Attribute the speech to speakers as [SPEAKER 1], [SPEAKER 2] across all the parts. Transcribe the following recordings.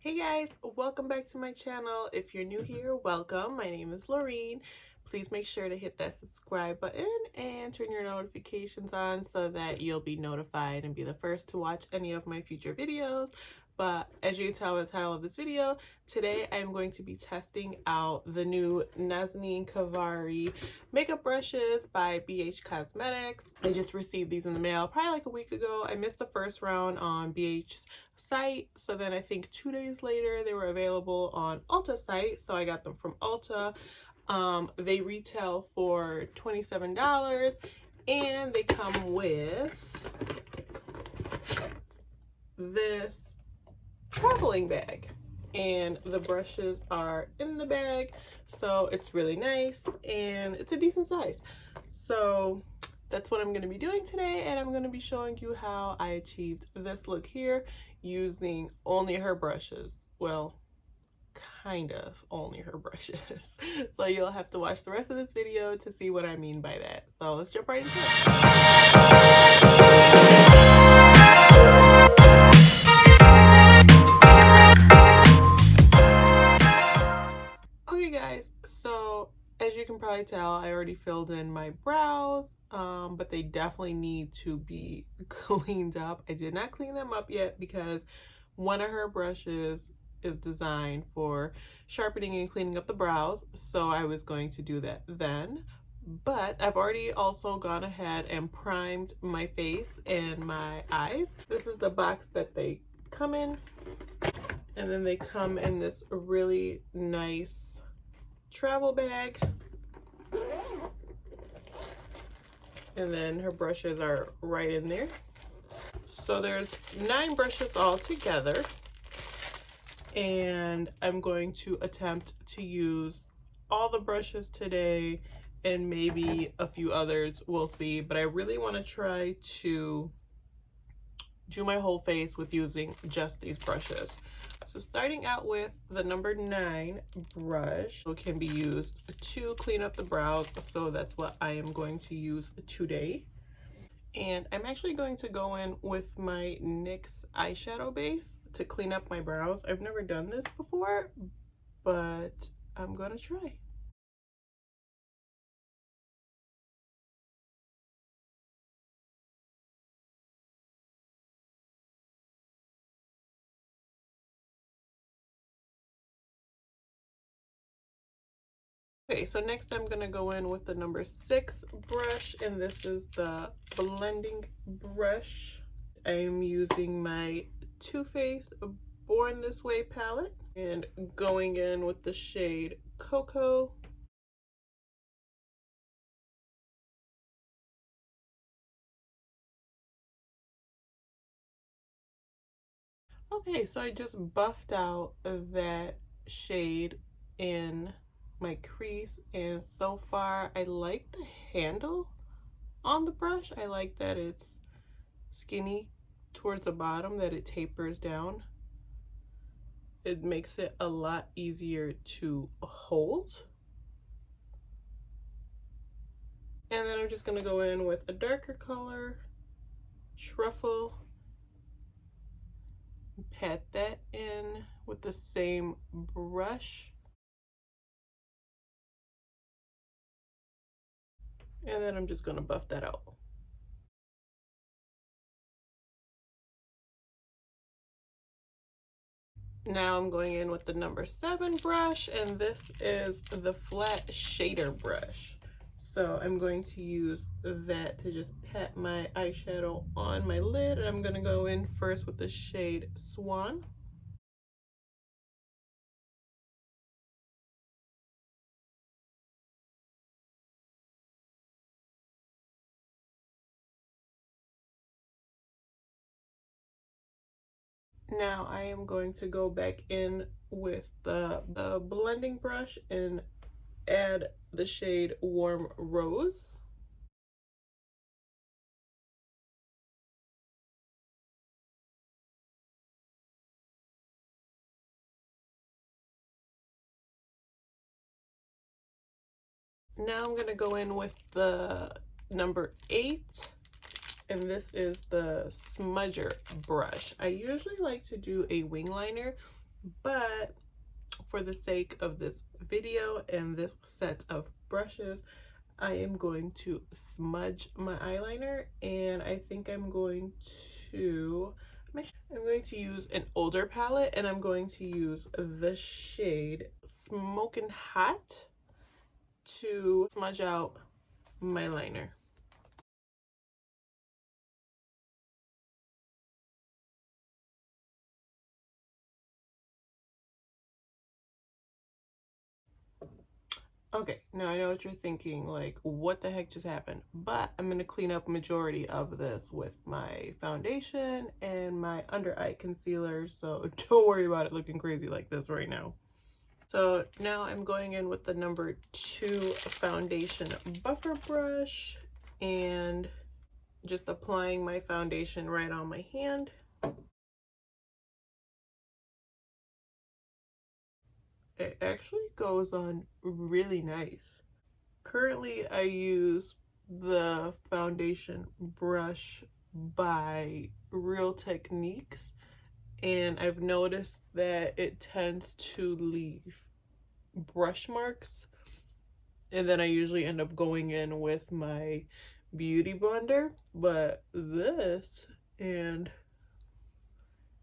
[SPEAKER 1] Hey guys, welcome back to my channel. If you're new here, welcome. My name is Lorrien. Please make sure to hit that subscribe button and turn your notifications on so that you'll be notified and be the first to watch any of my future videos. But as you can tell by the title of this video, today I'm going to be testing out the new Nazanin Kavari makeup brushes by BH Cosmetics. I just received these in the mail probably like a week ago. I missed the first round on BH's site, so then I think 2 days later they were available on Ulta site, so I got them from Ulta. They retail for $27 and they come with this traveling bag, and the brushes are in the bag, so it's really nice and it's a decent size. So that's what I'm going to be doing today, and I'm going to be showing you how I achieved this look here using only her brushes. Well, kind of only her brushes. So you'll have to watch the rest of this video to see what I mean by that. So let's jump right into it. Okay guys, so as you can probably tell, I already filled in my brows, but they definitely need to be cleaned up. I did not clean them up yet because one of her brushes is designed for sharpening and cleaning up the brows, so I was going to do that then. But I've already also gone ahead and primed my face and my eyes. This is the box that they come in, and then they come in this really nice travel bag, and then her brushes are right in there. So there's 9 brushes all together, and I'm going to attempt to use all the brushes today and maybe a few others, we'll see. But I really want to try to do my whole face with using just these brushes. So starting out with the number 9 brush, it can be used to clean up the brows, so that's what I am going to use today. And I'm actually going to go in with my NYX eyeshadow base to clean up my brows. I've never done this before, but I'm gonna try. Okay, so next I'm gonna go in with the number 6 brush, and this is the blending brush. I am using my Too Faced Born This Way palette and going in with the shade Cocoa. Okay, so I just buffed out that shade in my crease, and so far I like the handle on the brush. I like that it's skinny towards the bottom, that it tapers down. It makes it a lot easier to hold. And then I'm just gonna go in with a darker color, Truffle, pat that in with the same brush. And then I'm just gonna buff that out. Now I'm going in with the number 7 brush, and this is the flat shader brush. So I'm going to use that to just pat my eyeshadow on my lid, and I'm gonna go in first with the shade Swan. Now I am going to go back in with the blending brush and add the shade Warm Rose. Now I'm going to go in with the number 8, and this is the smudger brush. I usually like to do a wing liner, but for the sake of this video and this set of brushes, I am going to smudge my eyeliner, and I think I'm going to use an older palette, and I'm going to use the shade Smokin' Hot to smudge out my liner. Okay, now I know what you're thinking, like, what the heck just happened? But I'm going to clean up majority of this with my foundation and my under eye concealer, so don't worry about it looking crazy like this right now. So now I'm going in with the number 2 foundation buffer brush and just applying my foundation right on my hand. It actually goes on really nice. Currently, I use the foundation brush by Real Techniques, and I've noticed that it tends to leave brush marks, and then I usually end up going in with my beauty blender. But this, and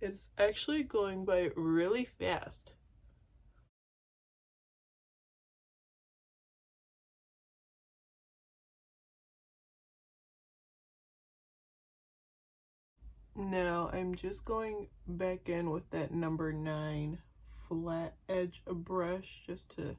[SPEAKER 1] it's actually going by really fast. Now I'm just going back in with that number 9 flat edge brush just to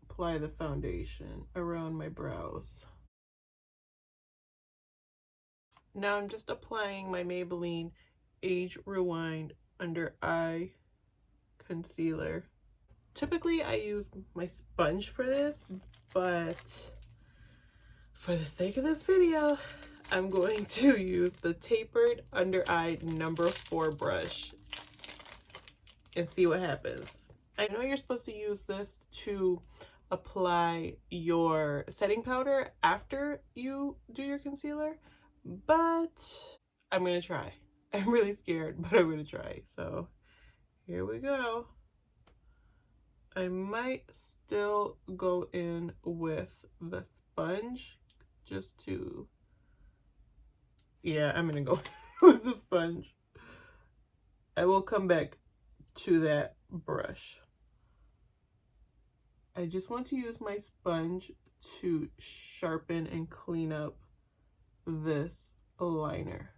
[SPEAKER 1] apply the foundation around my brows. Now I'm just applying my Maybelline Age Rewind under eye concealer. Typically I use my sponge for this, but for the sake of this video, I'm going to use the tapered under eye number 4 brush and see what happens. I know you're supposed to use this to apply your setting powder after you do your concealer, but I'm gonna try. I'm really scared, but I'm gonna try. So here we go. I might still go in with the sponge just to, yeah, I'm gonna go with the sponge. I will come back to that brush. I just want to use my sponge to sharpen and clean up this liner.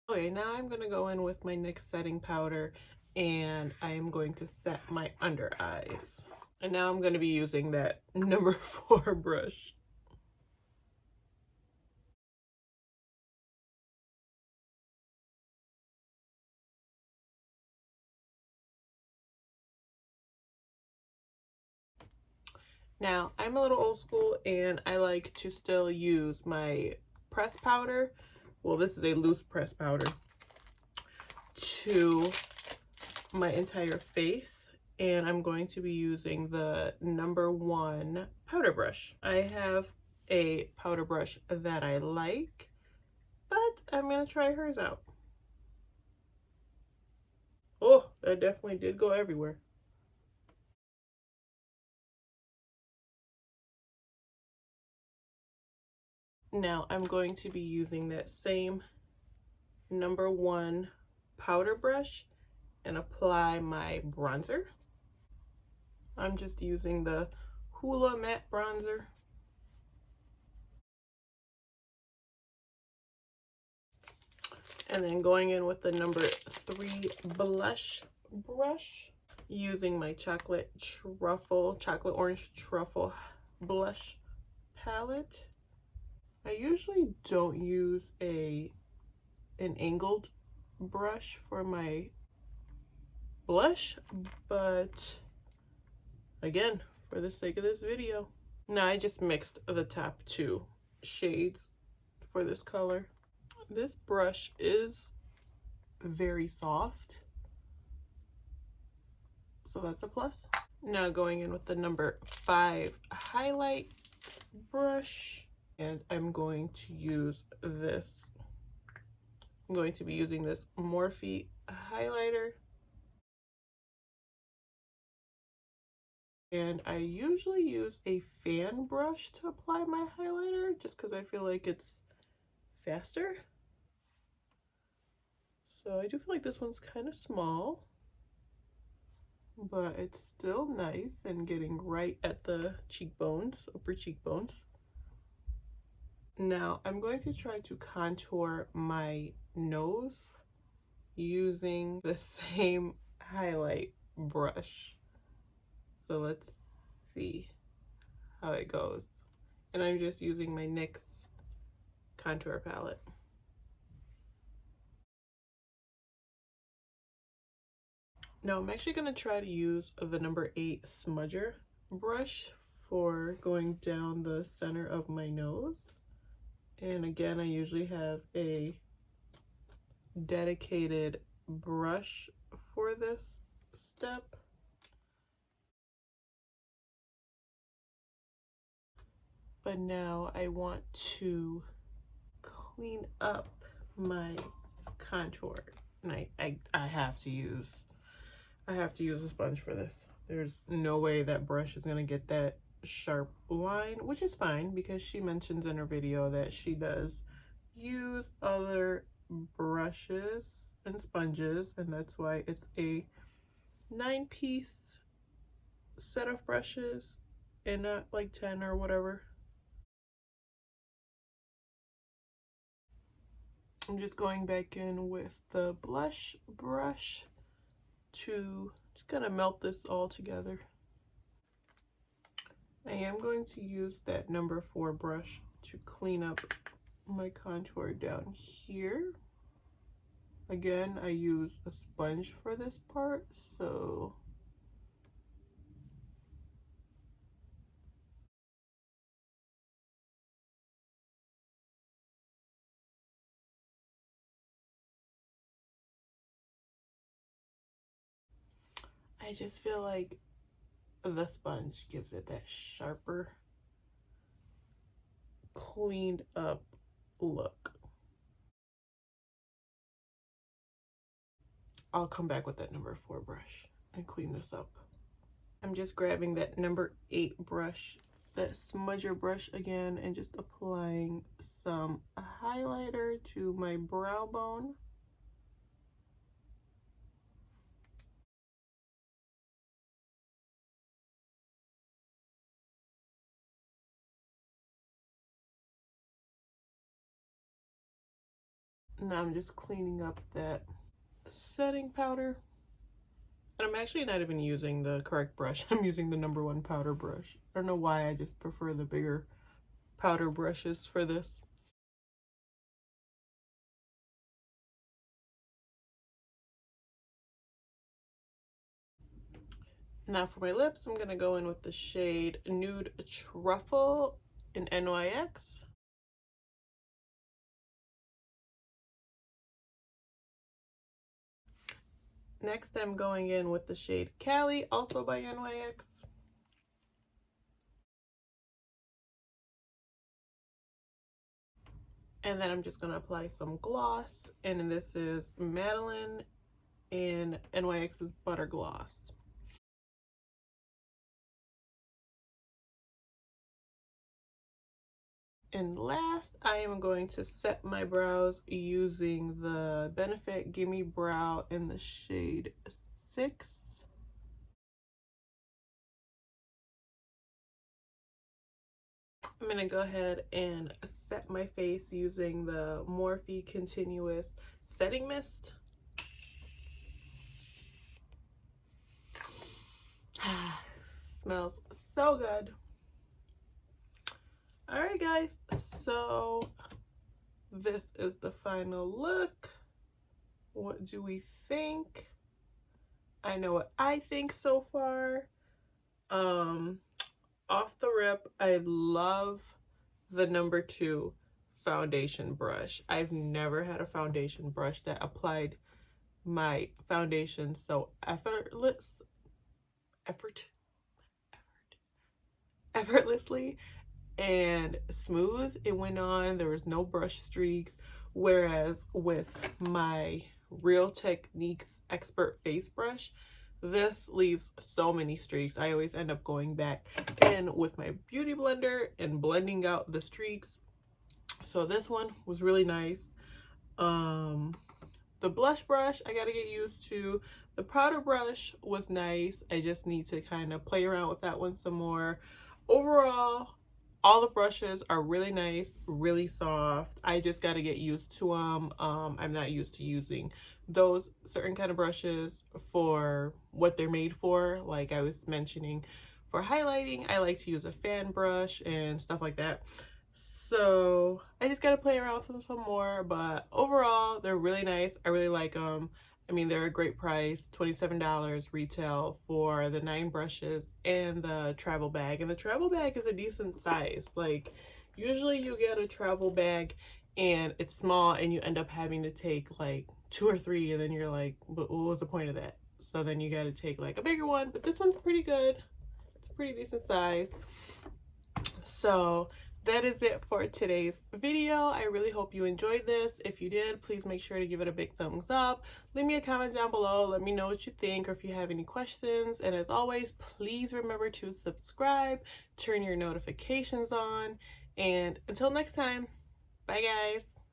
[SPEAKER 1] Okay, now I'm going to go in with my NYX setting powder, and I am going to set my under eyes. And now I'm going to be using that number 4 brush. Now, I'm a little old school, and I like to still use my press powder. Well, this is a loose press powder to my entire face, and I'm going to be using the number 1 powder brush. I have a powder brush that I like, but I'm gonna try hers out. Oh, that definitely did go everywhere. Now I'm going to be using that same number 1 powder brush and apply my bronzer. I'm just using the Hoola Matte Bronzer. And then going in with the number 3 blush brush, using my chocolate orange truffle blush palette. I usually don't use an angled brush for my blush, but again, for the sake of this video. Now I just mixed the top 2 shades for this color. This brush is very soft, so that's a plus. Now going in with the number 5 highlight brush, and I'm going to use this. I'm going to be using this Morphe highlighter. And I usually use a fan brush to apply my highlighter just because I feel like it's faster. So I do feel like this one's kind of small, but it's still nice and getting right at the cheekbones, upper cheekbones. Now I'm going to try to contour my nose using the same highlight brush. So let's see how it goes. And I'm just using my NYX contour palette. Now I'm actually going to try to use the number 8 smudger brush for going down the center of my nose. And again, I usually have a dedicated brush for this step. But now I want to clean up my contour. And I have to use a sponge for this. There's no way that brush is gonna get that sharp line, which is fine because she mentions in her video that she does use other brushes and sponges, and that's why it's a 9-piece set of brushes and not like 10 or whatever. I'm just going back in with the blush brush to just kind of melt this all together. I am going to use that number 4 brush to clean up my contour down here. Again, I use a sponge for this part, so I just feel like the sponge gives it that sharper, cleaned up look. I'll come back with that number 4 brush and clean this up. I'm just grabbing that number 8 brush, that smudger brush again, and just applying some highlighter to my brow bone. Now I'm just cleaning up that setting powder. And I'm actually not even using the correct brush. I'm using the number 1 powder brush. I don't know why, I just prefer the bigger powder brushes for this. Now for my lips, I'm gonna go in with the shade Nude Truffle in NYX. Next, I'm going in with the shade Cali, also by NYX. And then I'm just gonna apply some gloss, and this is Madeline in NYX's Butter Gloss. And last, I am going to set my brows using the Benefit Gimme Brow in the shade 6. I'm going to go ahead and set my face using the Morphe Continuous Setting Mist. Smells so good. Alright guys, so this is the final look. What do we think? I know what I think so far. Off the rip, I love the number 2 foundation brush. I've never had a foundation brush that applied my foundation so effortlessly. effortlessly and smooth. It went on, there was no brush streaks, whereas with my Real Techniques Expert Face Brush, this leaves so many streaks. I always end up going back in with my beauty blender and blending out the streaks. So this one was really nice. The blush brush I gotta get used to. The powder brush was nice. I just need to kind of play around with that one some more. Overall, all the brushes are really nice, really soft. I just got to get used to them. I'm not used to using those certain kind of brushes for what they're made for. Like I was mentioning, for highlighting, I like to use a fan brush and stuff like that. So I just got to play around with them some more. But overall, they're really nice. I really like them. I mean, they're a great price, $27 retail for the 9 brushes and the travel bag. And the travel bag is a decent size. Like, usually you get a travel bag and it's small and you end up having to take like 2 or 3 and then you're like, what was the point of that? So then you got to take like a bigger one. But this one's pretty good. It's a pretty decent size. So that is it for today's video. I really hope you enjoyed this. If you did, please make sure to give it a big thumbs up. Leave me a comment down below. Let me know what you think or if you have any questions. And as always, please remember to subscribe, turn your notifications on. And until next time, bye guys.